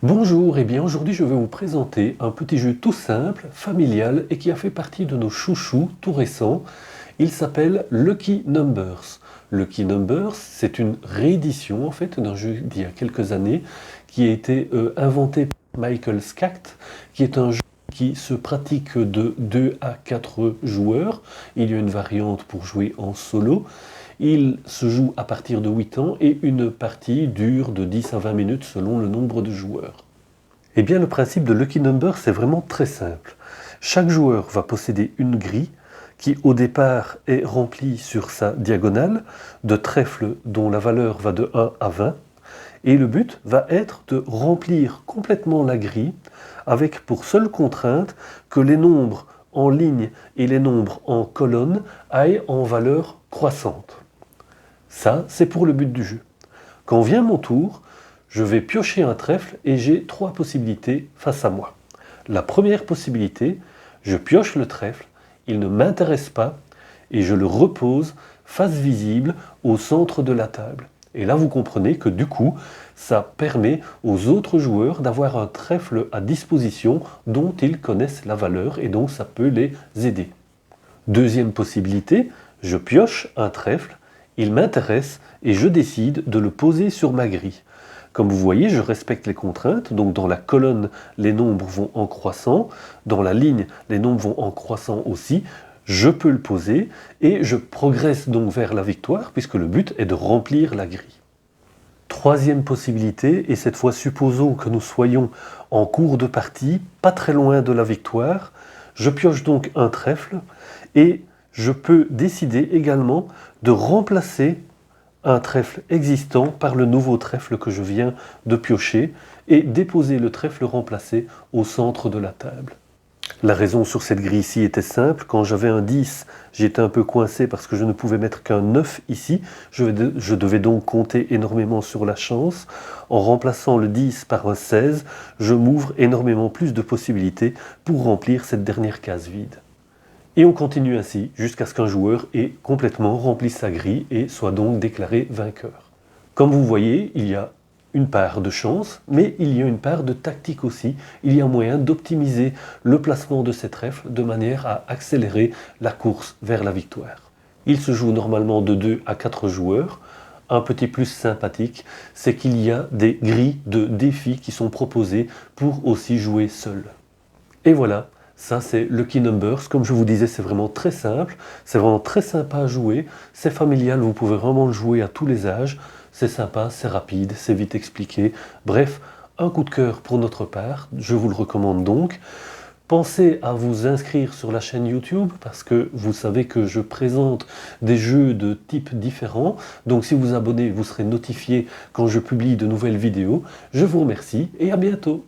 Bonjour, et bien aujourd'hui je vais vous présenter un petit jeu tout simple, familial et qui a fait partie de nos chouchous tout récents. Il s'appelle Lucky Numbers. Lucky Numbers, c'est une réédition en fait d'un jeu d'il y a quelques années qui a été inventé par Michael Schacht, qui est un jeu qui se pratique de 2 à 4 joueurs. Il y a une variante pour jouer en solo. Il se joue à partir de 8 ans et une partie dure de 10 à 20 minutes selon le nombre de joueurs. Eh bien, le principe de Lucky Number, c'est vraiment très simple. Chaque joueur va posséder une grille qui, au départ, est remplie sur sa diagonale de trèfles dont la valeur va de 1 à 20. Et le but va être de remplir complètement la grille avec pour seule contrainte que les nombres en ligne et les nombres en colonne aillent en valeur croissante. Ça, c'est pour le but du jeu. Quand vient mon tour, je vais piocher un trèfle et j'ai 3 possibilités face à moi. La première possibilité, je pioche le trèfle, il ne m'intéresse pas et je le repose face visible au centre de la table. Et là, vous comprenez que du coup, ça permet aux autres joueurs d'avoir un trèfle à disposition dont ils connaissent la valeur et donc ça peut les aider. Deuxième possibilité, je pioche un trèfle, il m'intéresse et je décide de le poser sur ma grille. Comme vous voyez, je respecte les contraintes, donc dans la colonne, les nombres vont en croissant, dans la ligne, les nombres vont en croissant aussi, je peux le poser et je progresse donc vers la victoire puisque le but est de remplir la grille. Troisième possibilité, et cette fois supposons que nous soyons en cours de partie, pas très loin de la victoire, je pioche donc un trèfle et je peux décider également de remplacer un trèfle existant par le nouveau trèfle que je viens de piocher et déposer le trèfle remplacé au centre de la table. La raison sur cette grille-ci était simple, quand j'avais un 10, j'étais un peu coincé parce que je ne pouvais mettre qu'un 9 ici, je devais donc compter énormément sur la chance. En remplaçant le 10 par un 16, je m'ouvre énormément plus de possibilités pour remplir cette dernière case vide. Et on continue ainsi jusqu'à ce qu'un joueur ait complètement rempli sa grille et soit donc déclaré vainqueur. Comme vous voyez, il y a une part de chance, mais il y a une part de tactique aussi. Il y a moyen d'optimiser le placement de ces trèfles de manière à accélérer la course vers la victoire. Il se joue normalement de 2 à 4 joueurs. Un petit plus sympathique, c'est qu'il y a des grilles de défis qui sont proposées pour aussi jouer seul. Et voilà. Ça, c'est Lucky Numbers. Comme je vous disais, c'est vraiment très simple. C'est vraiment très sympa à jouer. C'est familial, vous pouvez vraiment le jouer à tous les âges. C'est sympa, c'est rapide, c'est vite expliqué. Bref, un coup de cœur pour notre part. Je vous le recommande donc. Pensez à vous inscrire sur la chaîne YouTube parce que vous savez que je présente des jeux de types différents. Donc si vous vous abonnez, vous serez notifié quand je publie de nouvelles vidéos. Je vous remercie et à bientôt.